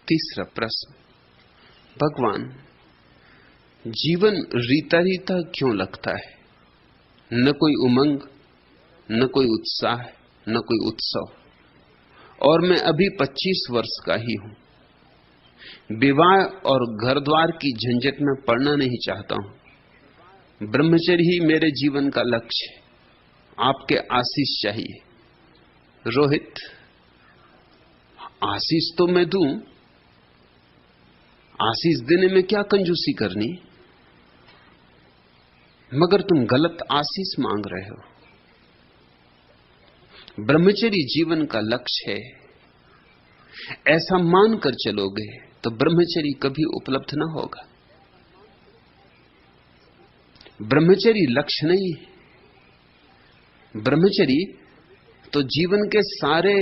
तीसरा प्रश्न, भगवान, जीवन रीता रीता क्यों लगता है? न कोई उमंग, न कोई उत्साह, न कोई उत्सव, और मैं अभी 25 वर्ष का ही हूं। विवाह और घर द्वार की झंझट में पड़ना नहीं चाहता हूं। ब्रह्मचर्य ही मेरे जीवन का लक्ष्य है। आपके आशीष चाहिए। रोहित, आशीष तो मैं दूं, आशीष देने में क्या कंजूसी करनी, मगर तुम गलत आशीष मांग रहे हो। ब्रह्मचर्य जीवन का लक्ष्य है, ऐसा मानकर चलोगे तो ब्रह्मचर्य कभी उपलब्ध न होगा। ब्रह्मचर्य लक्ष्य नहीं है। ब्रह्मचर्य तो जीवन के सारे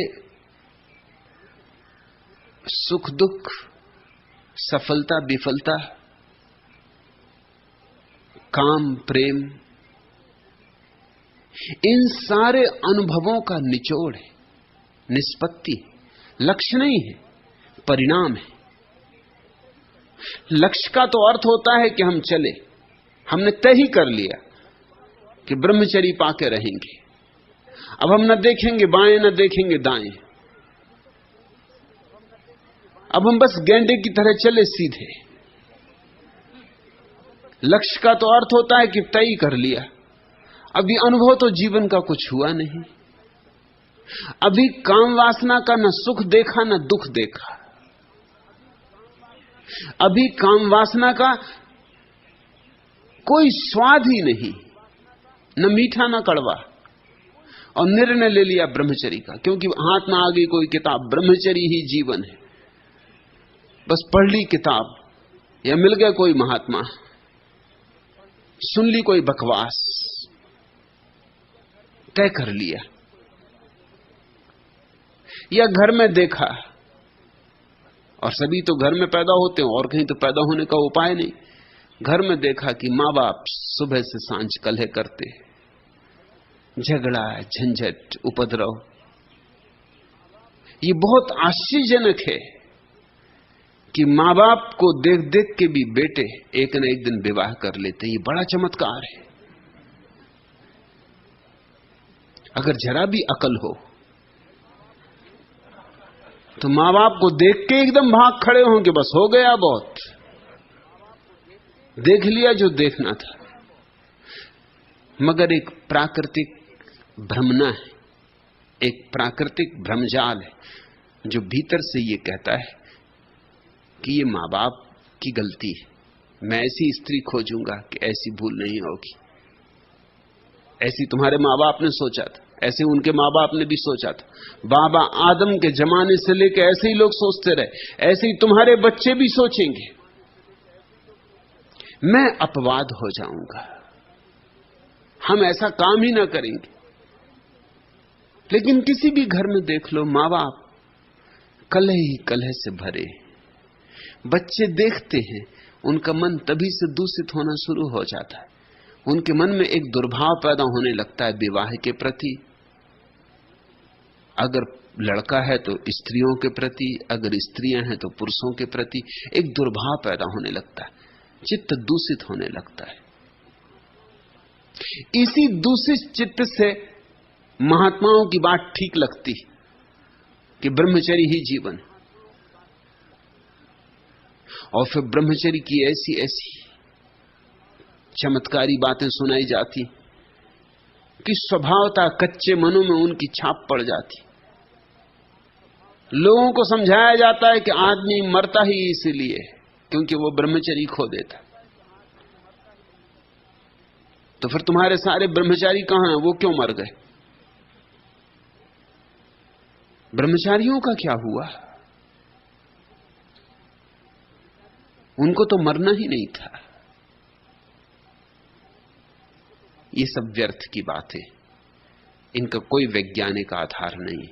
सुख दुख, सफलता विफलता, काम प्रेम, इन सारे अनुभवों का निचोड़ है, निष्पत्ति। लक्ष्य नहीं है, परिणाम है। लक्ष्य का तो अर्थ होता है कि हम चले, हमने तय ही कर लिया कि ब्रह्मचर्य पाके रहेंगे। अब हम न देखेंगे बाएं, न देखेंगे दाएं। अब हम बस गेंडे की तरह चले सीधे। लक्ष्य का तो अर्थ होता है कि तय कर लिया। अभी अनुभव तो जीवन का कुछ हुआ नहीं। अभी काम वासना का न सुख देखा न दुख देखा। अभी काम वासना का कोई स्वाद ही नहीं, न मीठा न कड़वा। और निर्णय ले लिया ब्रह्मचर्य का, क्योंकि हाथ में आ गई कोई किताब, ब्रह्मचर्य ही जीवन है। बस पढ़ ली किताब, या मिल गया कोई महात्मा, सुन ली कोई बकवास, तय कर लिया। या घर में देखा, और सभी तो घर में पैदा होते हैं और कहीं तो पैदा होने का उपाय नहीं। घर में देखा कि मां बाप सुबह से सांझ कलह करते, झगड़ा, झंझट, उपद्रव। ये बहुत आश्चर्यजनक है कि मां बाप को देख देख के भी बेटे एक न एक दिन विवाह कर लेते। ये बड़ा चमत्कार है। अगर जरा भी अकल हो तो मां बाप को देख के एकदम भाग खड़े हों कि बस हो गया, बहुत देख लिया जो देखना था। मगर एक प्राकृतिक भ्रमना है, एक प्राकृतिक भ्रमजाल है, जो भीतर से ये कहता है कि ये मां बाप की गलती है। मैं ऐसी स्त्री खोजूंगा कि ऐसी भूल नहीं होगी। ऐसी तुम्हारे मां बाप ने सोचा था, ऐसे उनके मां बाप ने भी सोचा था। बाबा आदम के जमाने से लेकर ऐसे ही लोग सोचते रहे, ऐसे ही तुम्हारे बच्चे भी सोचेंगे। मैं अपवाद हो जाऊंगा, हम ऐसा काम ही ना करेंगे। लेकिन किसी भी घर में देख लो, मां बाप कलह ही कलह से भरे। बच्चे देखते हैं, उनका मन तभी से दूषित होना शुरू हो जाता है। उनके मन में एक दुर्भाव पैदा होने लगता है विवाह के प्रति। अगर लड़का है तो स्त्रियों के प्रति, अगर स्त्रियां हैं तो पुरुषों के प्रति एक दुर्भाव पैदा होने लगता है। चित्त दूषित होने लगता है। इसी दूषित चित्त से महात्माओं की बात ठीक लगती कि ब्रह्मचर्य ही जीवन। और फिर ब्रह्मचर्य की ऐसी ऐसी चमत्कारी बातें सुनाई जाती कि स्वभावतः कच्चे मनों में उनकी छाप पड़ जाती। लोगों को समझाया जाता है कि आदमी मरता ही इसीलिए क्योंकि वो ब्रह्मचर्य खो देता। तो फिर तुम्हारे सारे ब्रह्मचारी कहां हैं? वो क्यों मर गए? ब्रह्मचारियों का क्या हुआ? उनको तो मरना ही नहीं था। ये सब व्यर्थ की बात है, इनका कोई वैज्ञानिक आधार नहीं।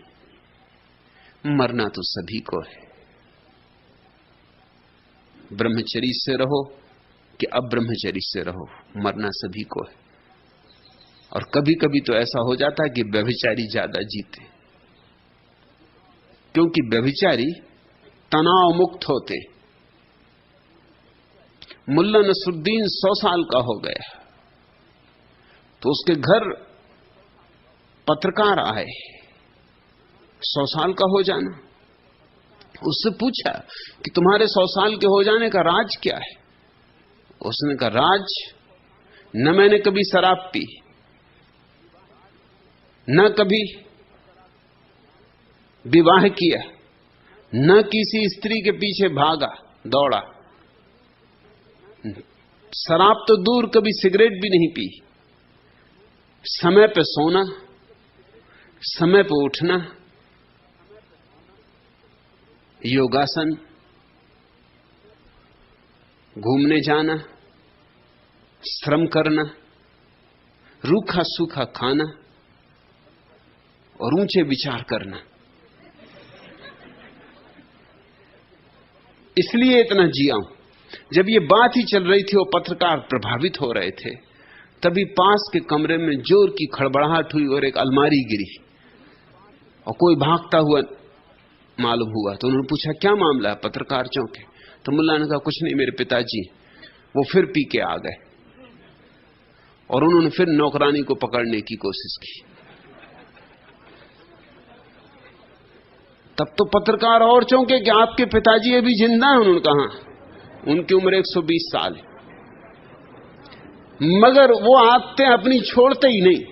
मरना तो सभी को है। ब्रह्मचर्य से रहो कि अब्रह्मचर्य से रहो, मरना सभी को है। और कभी कभी तो ऐसा हो जाता है कि व्यभिचारी ज्यादा जीते, क्योंकि व्यभिचारी तनाव मुक्त होते। मुल्ला नसरुद्दीन 100 साल का हो गया तो उसके घर पत्रकार आए। 100 साल का हो जाना, उससे पूछा कि तुम्हारे 100 साल के हो जाने का राज क्या है? उसने कहा, राज न मैंने कभी शराब पी, न कभी विवाह किया, न किसी स्त्री के पीछे भागा दौड़ा, शराब तो दूर, कभी सिगरेट भी नहीं पी। समय पे सोना, समय पे उठना, योगासन, घूमने जाना, श्रम करना, रूखा सूखा खाना और ऊंचे विचार करना। इसलिए इतना जिया हूं। जब ये बात ही चल रही थी और पत्रकार प्रभावित हो रहे थे, तभी पास के कमरे में जोर की खड़बड़ाहट हुई और एक अलमारी गिरी और कोई भागता हुआ मालूम हुआ। तो उन्होंने पूछा, क्या मामला है? पत्रकार चौंके। तो मुल्ला ने कहा, कुछ नहीं, मेरे पिताजी वो फिर पी के आ गए। और उन्होंने फिर नौकरानी को पकड़ने की कोशिश की। तब तो पत्रकार और चौंके कि आपके पिताजी अभी जिंदा हैं? उन्होंने कहा, उनकी उम्र 120 साल है। मगर वो आदतें अपनी छोड़ते ही नहीं।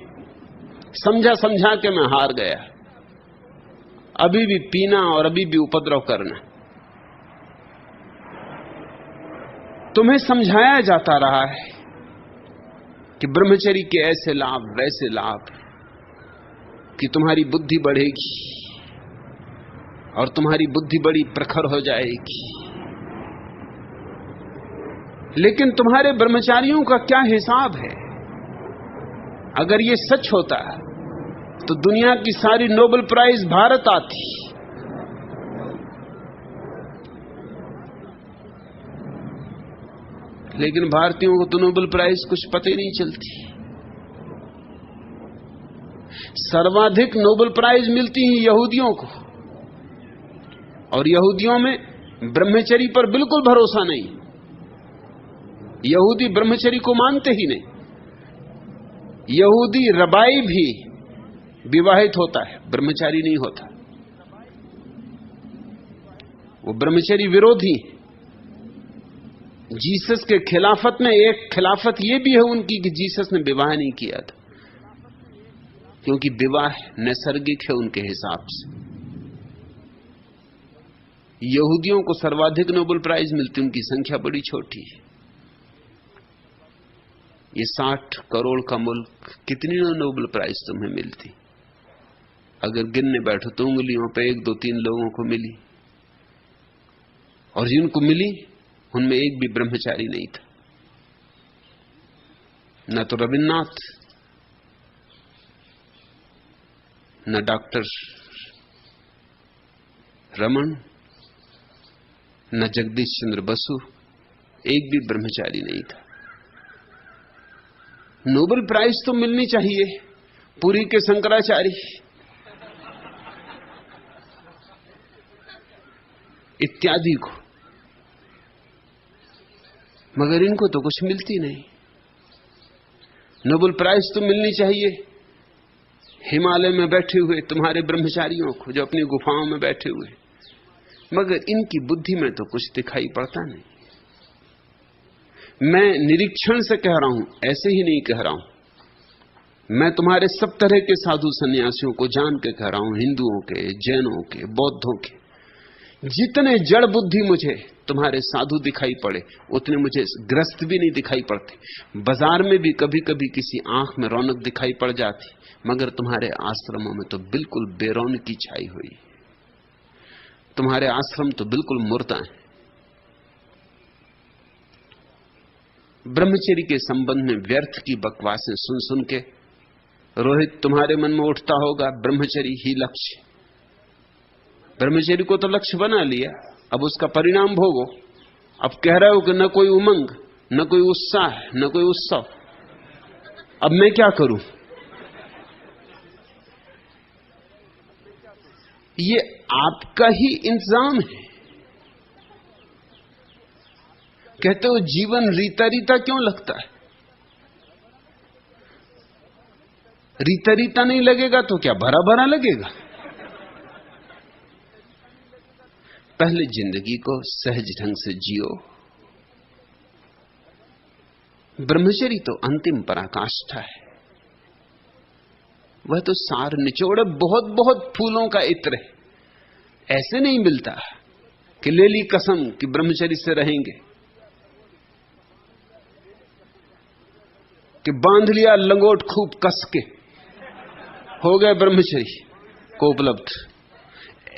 समझा समझा के मैं हार गया। अभी भी पीना और अभी भी उपद्रव करना। तुम्हें समझाया जाता रहा है कि ब्रह्मचर्य के ऐसे लाभ, वैसे लाभ, कि तुम्हारी बुद्धि बढ़ेगी और तुम्हारी बुद्धि बड़ी प्रखर हो जाएगी। लेकिन तुम्हारे ब्रह्मचारियों का क्या हिसाब है? अगर ये सच होता तो दुनिया की सारी नोबेल प्राइज भारत आती। लेकिन भारतीयों को तो नोबेल प्राइज कुछ पता ही नहीं चलती। सर्वाधिक नोबेल प्राइज मिलती है यहूदियों को, और यहूदियों में ब्रह्मचर्य पर बिल्कुल भरोसा नहीं। यहूदी ब्रह्मचर्य को मानते ही नहीं। यहूदी रबाई भी विवाहित होता है, ब्रह्मचारी नहीं होता। वो ब्रह्मचर्य विरोधी। जीसस के खिलाफत में एक खिलाफत ये भी है उनकी कि जीसस ने विवाह नहीं किया था, क्योंकि विवाह नैसर्गिक है उनके हिसाब से। यहूदियों को सर्वाधिक नोबेल प्राइज मिलती, उनकी संख्या बड़ी छोटी है। ये 60 करोड़ का मुल्क, कितनी नोबेल प्राइज तुम्हें मिलती? अगर गिनने बैठो तो उंगलियों पे 1, 2, 3 लोगों को मिली, और जिनको मिली उनमें एक भी ब्रह्मचारी नहीं था। न तो रविन्द्रनाथ, न डॉक्टर रमन, न जगदीश चंद्र बसु, एक भी ब्रह्मचारी नहीं था। नोबेल प्राइज तो मिलनी चाहिए पुरी के शंकराचार्य इत्यादि को, मगर इनको तो कुछ मिलती नहीं। नोबेल प्राइज तो मिलनी चाहिए हिमालय में बैठे हुए तुम्हारे ब्रह्मचारियों को, जो अपनी गुफाओं में बैठे हुए, मगर इनकी बुद्धि में तो कुछ दिखाई पड़ता नहीं। मैं निरीक्षण से कह रहा हूं, ऐसे ही नहीं कह रहा हूं। मैं तुम्हारे सब तरह के साधु सन्यासियों को जान के कह रहा हूं, हिंदुओं के, जैनों के, बौद्धों के। जितने जड़ बुद्धि मुझे तुम्हारे साधु दिखाई पड़े, उतने मुझे ग्रस्त भी नहीं दिखाई पड़ते। बाजार में भी कभी कभी किसी आंख में रौनक दिखाई पड़ जाती, मगर तुम्हारे आश्रमों में तो बिल्कुल बेरौनकी छाई हुई। तुम्हारे आश्रम तो बिल्कुल मुर्दा है। ब्रह्मचर्य के संबंध में व्यर्थ की बकवासें सुन सुन के रोहित तुम्हारे मन में उठता होगा, ब्रह्मचर्य ही लक्ष्य। ब्रह्मचर्य को तो लक्ष्य बना लिया, अब उसका परिणाम भोगो। अब कह रहे हो कि न कोई उमंग, न कोई उत्साह, न कोई उत्सव, अब मैं क्या करूं? ये आपका ही इंतजाम है। कहते हो जीवन रीता रीता क्यों लगता है? रीता रीता नहीं लगेगा तो क्या भरा भरा लगेगा? पहले जिंदगी को सहज ढंग से जियो। ब्रह्मचर्य तो अंतिम पराकाष्ठा है, वह तो सार निचोड़, बहुत बहुत फूलों का इत्र है। ऐसे नहीं मिलता कि ले ली कसम कि ब्रह्मचर्य से रहेंगे, कि बांध लिया लंगोट खूब कस के, हो गए ब्रह्मचर्य को उपलब्ध।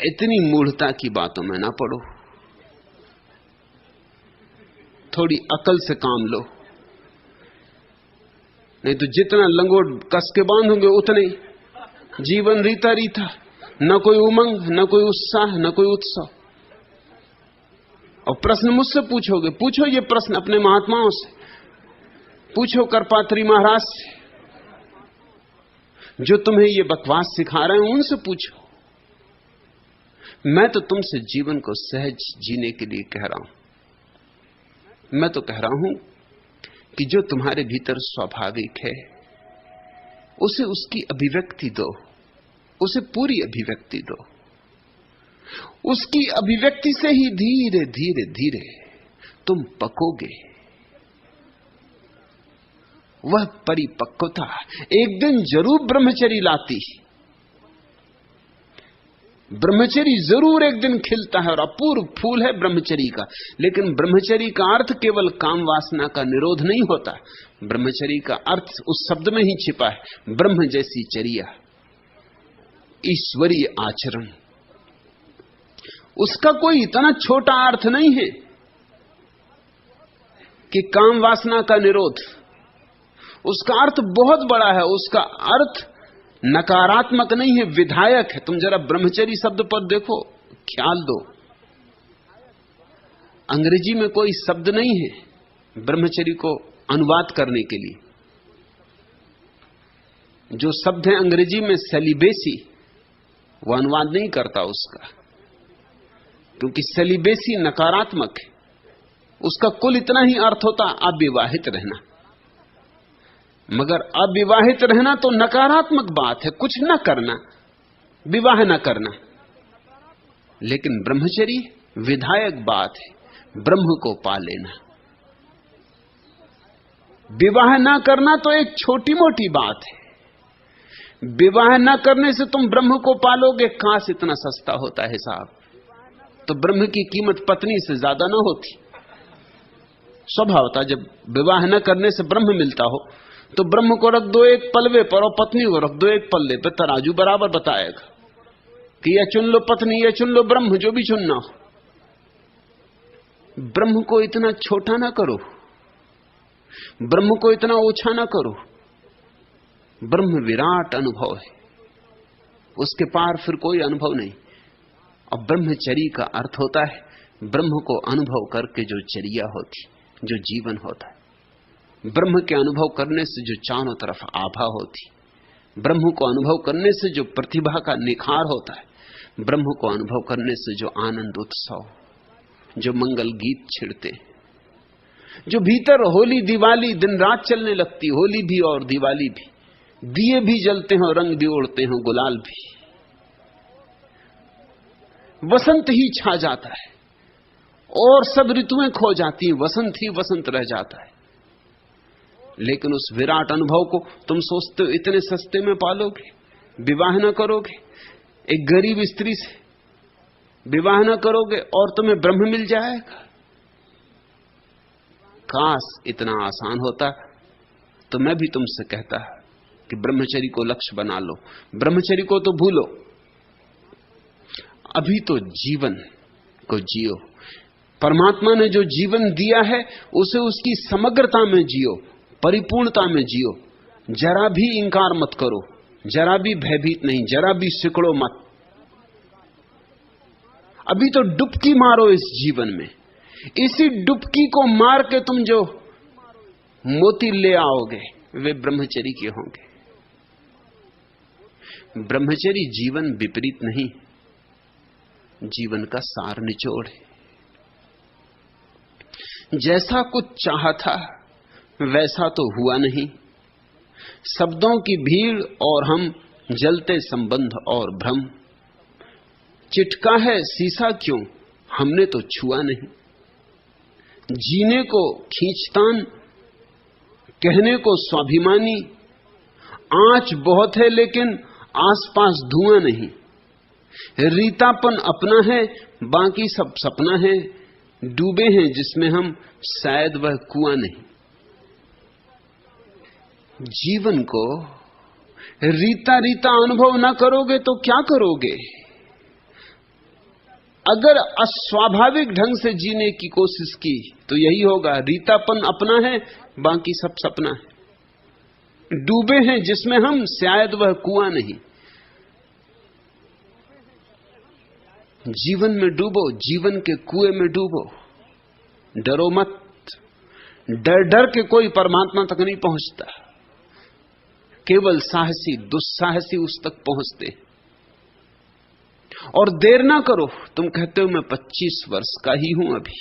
इतनी मूढ़ता की बातों में ना पड़ो, थोड़ी अकल से काम लो, नहीं तो जितना लंगोट कस के बांधोगे उतने जीवन रीता रीता, न कोई उमंग, न कोई उत्साह, न कोई उत्सव। और प्रश्न मुझसे पूछोगे, पूछो ये प्रश्न अपने महात्माओं से, पूछो करपात्री महाराज से, जो तुम्हें ये बकवास सिखा रहे हैं उनसे पूछो। मैं तो तुमसे जीवन को सहज जीने के लिए कह रहा हूं। मैं तो कह रहा हूं कि जो तुम्हारे भीतर स्वाभाविक है उसे उसकी अभिव्यक्ति दो, उसे पूरी अभिव्यक्ति दो। उसकी अभिव्यक्ति से ही धीरे धीरे धीरे तुम पकोगे। वह परिपक्वता एक दिन जरूर ब्रह्मचर्य लाती। ब्रह्मचर्य जरूर एक दिन खिलता है और अपूर्व फूल है ब्रह्मचर्य का। लेकिन ब्रह्मचर्य का अर्थ केवल काम वासना का निरोध नहीं होता। ब्रह्मचर्य का अर्थ उस शब्द में ही छिपा है, ब्रह्म जैसी चर्या, ईश्वरीय आचरण। उसका कोई इतना छोटा अर्थ नहीं है कि काम वासना का निरोध। उसका अर्थ बहुत बड़ा है। उसका अर्थ नकारात्मक नहीं है, विधायक है। तुम जरा ब्रह्मचर्य शब्द पर देखो, ख्याल दो। अंग्रेजी में कोई शब्द नहीं है ब्रह्मचर्य को अनुवाद करने के लिए। जो शब्द है अंग्रेजी में सेलिबेसी, वो अनुवाद नहीं करता उसका, क्योंकि सेलिबेसी नकारात्मक है। उसका कुल इतना ही अर्थ होता अविवाहित रहना। मगर अविवाहित रहना तो नकारात्मक बात है, कुछ न करना, विवाह न करना। लेकिन ब्रह्मचर्य विधायक बात है, ब्रह्म को पा लेना। विवाह न करना तो एक छोटी मोटी बात है। विवाह न करने से तुम ब्रह्म को पालोगे, काश इतना सस्ता होता है हिसाब, तो ब्रह्म की कीमत पत्नी से ज्यादा ना होती। स्वभावता जब विवाह न करने से ब्रह्म मिलता हो तो ब्रह्म को रख दो एक पलवे पर और पत्नी को रख दो एक पल्ले पर, तराजू बराबर बताएगा कि यह चुन लो पत्नी, यह चुन लो ब्रह्म, जो भी चुनना हो। ब्रह्म को इतना छोटा ना करो, ब्रह्म को इतना ओछा ना करो। ब्रह्म विराट अनुभव है, उसके पार फिर कोई अनुभव नहीं। और ब्रह्मचर्य का अर्थ होता है ब्रह्म को अनुभव करके जो चर्या होती, जो जीवन होता है। ब्रह्म के अनुभव करने से जो चारों तरफ आभा होती, ब्रह्म को अनुभव करने से जो प्रतिभा का निखार होता है, ब्रह्म को अनुभव करने से जो आनंद उत्सव, जो मंगल गीत छिड़ते, जो भीतर होली दिवाली दिन रात चलने लगती, होली भी और दिवाली भी, दिए भी जलते हैं, रंग भी उड़ते हैं, गुलाल भी, वसंत ही छा जाता है और सब ऋतुएं खो जाती हैं, वसंत ही वसंत रह जाता है। लेकिन उस विराट अनुभव को तुम सोचते हो इतने सस्ते में पालोगे, विवाह न करोगे, एक गरीब स्त्री से विवाह न करोगे और तुम्हें ब्रह्म मिल जाएगा। काश इतना आसान होता तो मैं भी तुमसे कहता कि ब्रह्मचर्य को लक्ष्य बना लो, ब्रह्मचर्य को तो भूलो, अभी तो जीवन को जियो। परमात्मा ने जो जीवन दिया है उसे उसकी समग्रता में जियो, परिपूर्णता में जियो। जरा भी इंकार मत करो, जरा भी भयभीत नहीं, जरा भी सिकड़ो मत। अभी तो डुबकी मारो इस जीवन में। इसी डुबकी को मार के तुम जो मोती ले आओगे वे ब्रह्मचर्य के होंगे। ब्रह्मचर्य जीवन विपरीत नहीं, जीवन का सार निचोड़ है। जैसा कुछ चाहा था वैसा तो हुआ नहीं। शब्दों की भीड़ और हम, जलते संबंध और भ्रम। चिटका है शीशा क्यों, हमने तो छुआ नहीं। जीने को खींचतान, कहने को स्वाभिमानी। आंच बहुत है लेकिन आसपास धुआं नहीं। रीतापन अपना है, बाकी सब सपना है। डूबे हैं जिसमें हम, शायद वह कुआं नहीं। जीवन को रीता रीता अनुभव ना करोगे तो क्या करोगे? अगर अस्वाभाविक ढंग से जीने की कोशिश की तो यही होगा। रीतापन अपना है, बाकी सब सपना है। डूबे हैं जिसमें हम, शायद वह कुआं नहीं। जीवन में डूबो, जीवन के कुएं में डूबो। डरो मत। डर डर के कोई परमात्मा तक नहीं पहुंचता। केवल साहसी, दुस्साहसी उस तक पहुंचते। और देर ना करो। तुम कहते हो मैं 25 वर्ष का ही हूं अभी,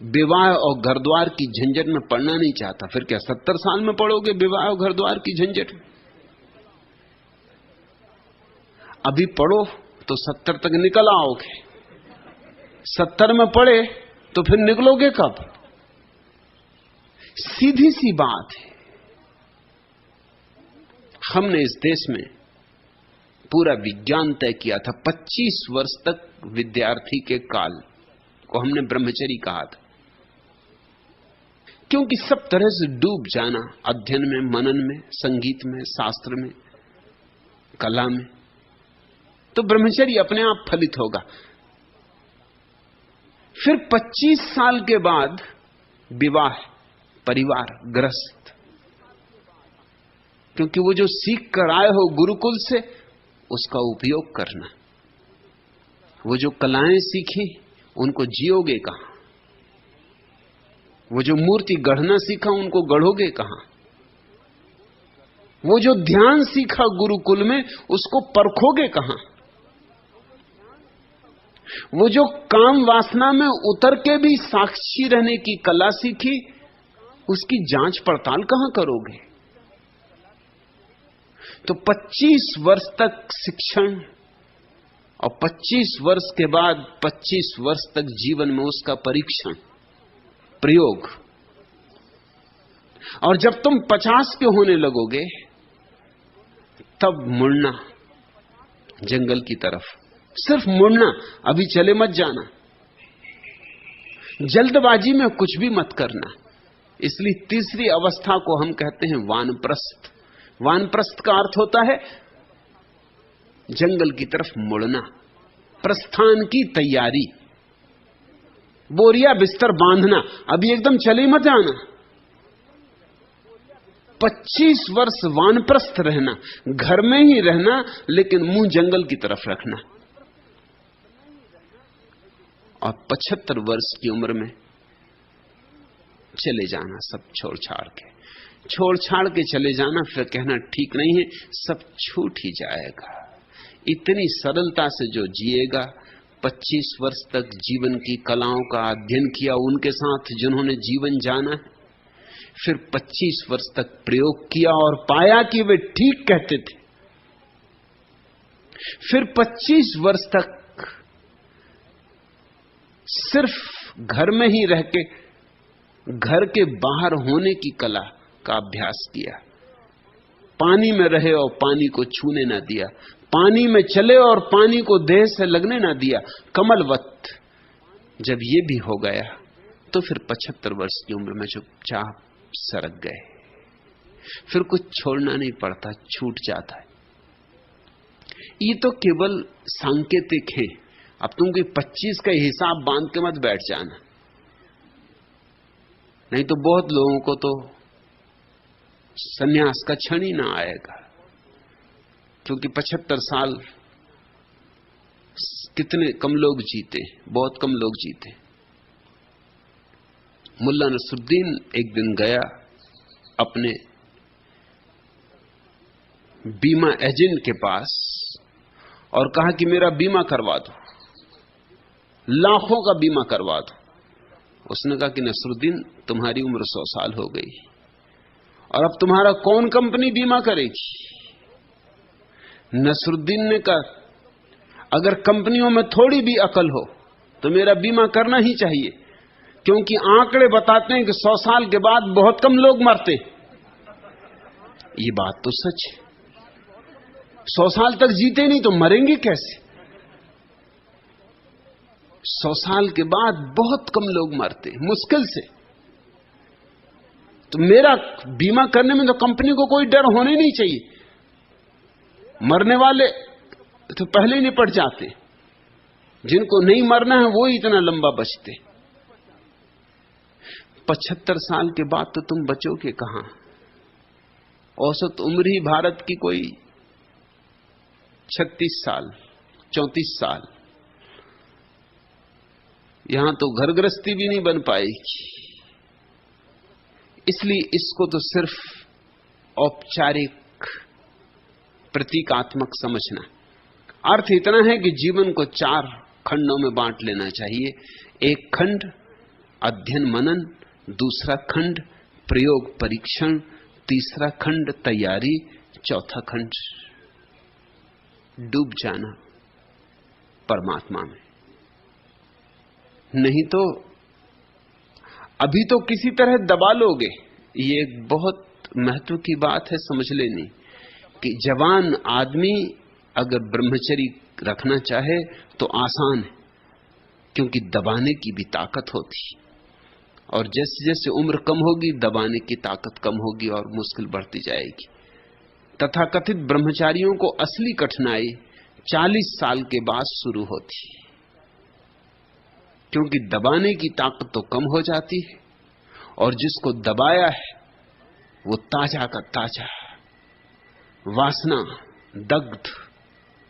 विवाह और घर द्वार की झंझट में पड़ना नहीं चाहता। फिर क्या 70 साल में पड़ोगे विवाह और घर द्वार की झंझट में? अभी पढ़ो तो 70 तक निकल आओगे। 70 में पढ़े तो फिर निकलोगे कब? सीधी सी बात है। हमने इस देश में पूरा विज्ञान तय किया था। 25 वर्ष तक विद्यार्थी के काल को हमने ब्रह्मचर्य कहा था, क्योंकि सब तरह से डूब जाना अध्ययन में, मनन में, संगीत में, शास्त्र में, कला में, तो ब्रह्मचर्य अपने आप फलित होगा। फिर 25 साल के बाद विवाह, परिवार, गृहस्थ। क्योंकि वो जो सीख कर आए हो गुरुकुल से, उसका उपयोग करना। वो जो कलाएं सीखी उनको जियोगे कहां? वो जो मूर्ति गढ़ना सीखा उनको गढ़ोगे कहां? वो जो ध्यान सीखा गुरुकुल में उसको परखोगे कहां? वो जो काम वासना में उतर के भी साक्षी रहने की कला सीखी उसकी जांच पड़ताल कहां करोगे? तो 25 वर्ष तक शिक्षण और 25 वर्ष के बाद 25 वर्ष तक जीवन में उसका परीक्षण, प्रयोग। और जब तुम 50 के होने लगोगे तब मुड़ना जंगल की तरफ। सिर्फ मुड़ना, अभी चले मत जाना। जल्दबाजी में कुछ भी मत करना। इसलिए तीसरी अवस्था को हम कहते हैं वानप्रस्थ। वानप्रस्थ का अर्थ होता है जंगल की तरफ मुड़ना, प्रस्थान की तैयारी, बोरिया बिस्तर बांधना। अभी एकदम चले मत जाना। 25 वर्ष वानप्रस्थ रहना, घर में ही रहना लेकिन मुंह जंगल की तरफ रखना। और 75 वर्ष की उम्र में चले जाना, सब छोड़ छाड़ के चले जाना। फिर कहना ठीक नहीं है, सब छूट ही जाएगा। इतनी सरलता से जो जिएगा, 25 वर्ष तक जीवन की कलाओं का अध्ययन किया उनके साथ जिन्होंने जीवन जाना है, फिर 25 वर्ष तक प्रयोग किया और पाया कि वे ठीक कहते थे, फिर 25 वर्ष तक सिर्फ घर में ही रह के घर के बाहर होने की कला का अभ्यास किया। पानी में रहे और पानी को छूने ना दिया, पानी में चले और पानी को देह से लगने ना दिया, कमलवत। जब ये भी हो गया तो फिर 75 वर्ष की उम्र में चुपचाप सरक गए। फिर कुछ छोड़ना नहीं पड़ता, छूट जाता है। ये तो केवल सांकेतिक है। अब तुम कोई 25 का हिसाब बांध के मत बैठ जाना, नहीं तो बहुत लोगों को तो सन्यास का क्षण ही ना आएगा। क्योंकि 75 साल कितने कम लोग जीते, बहुत कम लोग जीते। मुल्ला नसरुद्दीन एक दिन गया अपने बीमा एजेंट के पास और कहा कि मेरा बीमा करवा दो, लाखों का बीमा करवा दो। उसने कहा कि नसरुद्दीन, तुम्हारी उम्र 100 साल हो गई और अब तुम्हारा कौन कंपनी बीमा करेगी? नसरुद्दीन ने कहा, अगर कंपनियों में थोड़ी भी अकल हो तो मेरा बीमा करना ही चाहिए, क्योंकि आंकड़े बताते हैं कि 100 साल के बाद बहुत कम लोग मरते। ये बात तो सच है। 100 साल तक जीते नहीं तो मरेंगे कैसे? 100 साल के बाद बहुत कम लोग मरते, मुश्किल से। तो मेरा बीमा करने में तो कंपनी को कोई डर होने नहीं चाहिए। मरने वाले तो पहले ही निपट जाते, जिनको नहीं मरना है वो ही इतना लंबा बचते। 75 साल के बाद तो तुम बचोगे कहां? औसत उम्र ही भारत की कोई 36 साल, 34 साल। यहां तो घर गृहस्थी भी नहीं बन पाएगी। इसलिए इसको तो सिर्फ औपचारिक प्रतीकात्मक समझना। अर्थ इतना है कि जीवन को 4 खंडों में बांट लेना चाहिए। एक खंड अध्ययन मनन, दूसरा खंड प्रयोग परीक्षण, तीसरा खंड तैयारी, चौथा खंड डूब जाना परमात्मा में। नहीं तो अभी तो किसी तरह दबा लोगे। ये एक बहुत महत्व की बात है समझ लेनी कि जवान आदमी अगर ब्रह्मचर्य रखना चाहे तो आसान है, क्योंकि दबाने की भी ताकत होती, और जैसे जैसे उम्र कम होगी दबाने की ताकत कम होगी और मुश्किल बढ़ती जाएगी। तथाकथित ब्रह्मचारियों को असली कठिनाई 40 साल के बाद शुरू होती, क्योंकि दबाने की ताकत तो कम हो जाती है और जिसको दबाया है वो ताजा का ताजा, वासना दग्ध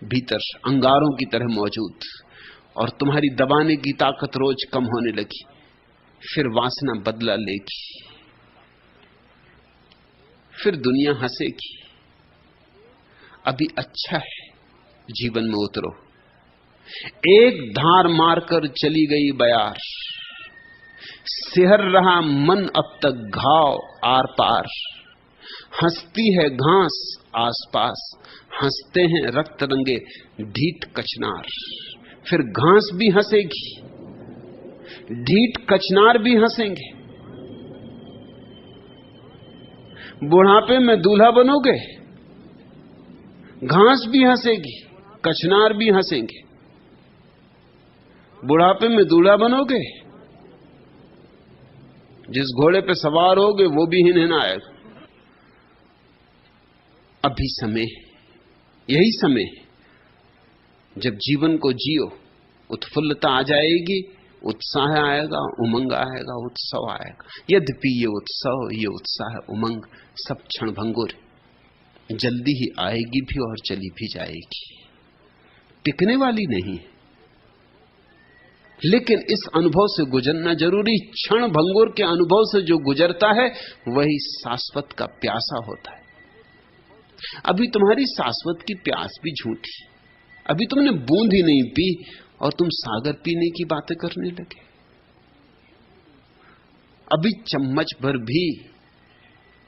भीतर अंगारों की तरह मौजूद, और तुम्हारी दबाने की ताकत रोज कम होने लगी, फिर वासना बदला लेगी, फिर दुनिया हंसेगी। अभी अच्छा है, जीवन में उतरो। एक धार मारकर चली गई बयार, सिहर रहा मन अब तक घाव आर पार। हंसती है घास आसपास, हंसते हैं रक्त रंगे ढीठ कचनार। फिर घास भी हंसेगी, ढीठ कचनार भी हंसेंगे। बुढ़ापे में दूल्हा बनोगे, घास भी हंसेगी, कचनार भी हंसेंगे। बुढ़ापे में दूल्हा बनोगे, जिस घोड़े पे सवार होगे वो भी हिनहिनाएगा। अभी समय, यही समय जब जीवन को जियो, उत्फुल्लता आ जाएगी, उत्साह आएगा, उमंग आएगा, उत्सव आएगा। यद्यपि ये उत्सव, ये उत्साह, उमंग सब क्षणभंगुर, जल्दी ही आएगी भी और चली भी जाएगी, टिकने वाली नहीं। लेकिन इस अनुभव से गुजरना जरूरी। क्षण भंगुर के अनुभव से जो गुजरता है वही शाश्वत का प्यासा होता है। अभी तुम्हारी शाश्वत की प्यास भी झूठी, अभी तुमने बूंद ही नहीं पी और तुम सागर पीने की बातें करने लगे। अभी चम्मच भर भी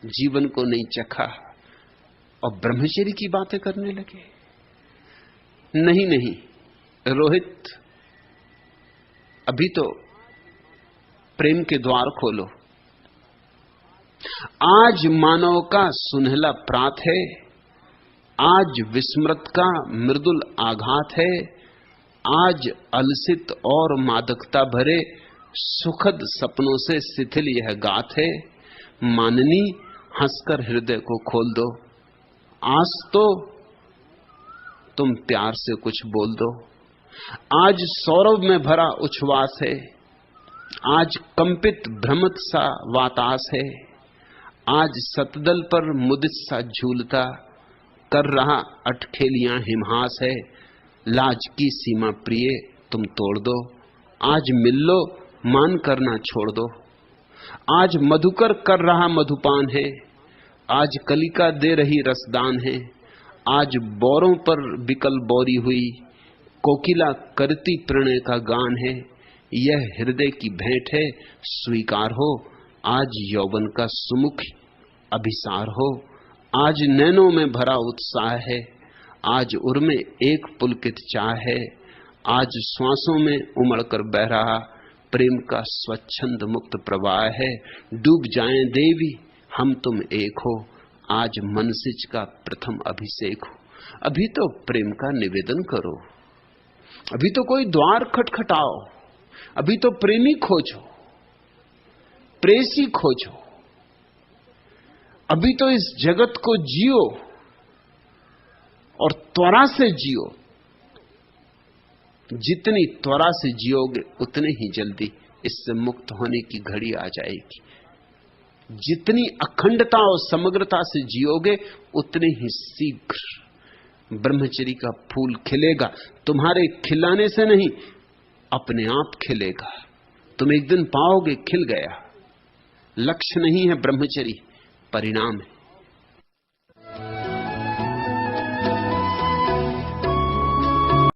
जीवन को नहीं चखा और ब्रह्मचर्य की बातें करने लगे। नहीं नहीं रोहित, अभी तो प्रेम के द्वार खोलो। आज मानव का सुनहला प्रात है, आज विस्मृत का मृदुल आघात है, आज अलसित और मादकता भरे सुखद सपनों से शिथिल यह गात है। माननी हंसकर हृदय को खोल दो, आज तो तुम प्यार से कुछ बोल दो। आज सौरभ में भरा उच्छ्वास है, आज कंपित भ्रमित सा वातास है, आज सतदल पर मुदित सा झूलता कर रहा अटखेलियां हिमहास है। लाज की सीमा प्रिय तुम तोड़ दो, आज मिल लो मान करना छोड़ दो। आज मधुकर कर रहा मधुपान है, आज कलिका दे रही रसदान है। आज बोरों पर बिकल बोरी हुई कोकिला करती प्रणय का गान है। यह हृदय की भेंट है, स्वीकार हो। आज यौवन का सुमुख अभिसार हो। आज नैनों में भरा उत्साह है, आज उर्मे एक पुलकित चाह है। आज श्वासों में उमड़कर बह रहा प्रेम का स्वच्छंद मुक्त प्रवाह है। डूब जाएं देवी, हम तुम एक हो। आज मनसिज का प्रथम अभिषेक हो। अभी तो प्रेम का निवेदन करो, अभी तो कोई द्वार खटखटाओ, अभी तो प्रेमी खोजो, प्रेसी खोजो, अभी तो इस जगत को जियो और त्वरा से जियो। जितनी त्वरा से जियोगे उतने ही जल्दी इससे मुक्त होने की घड़ी आ जाएगी। जितनी अखंडता और समग्रता से जियोगे उतने ही शीघ्र ब्रह्मचर्य का फूल खिलेगा। तुम्हारे खिलाने से नहीं, अपने आप खिलेगा। तुम एक दिन पाओगे खिल गया। लक्ष्य नहीं है ब्रह्मचर्य, परिणाम है।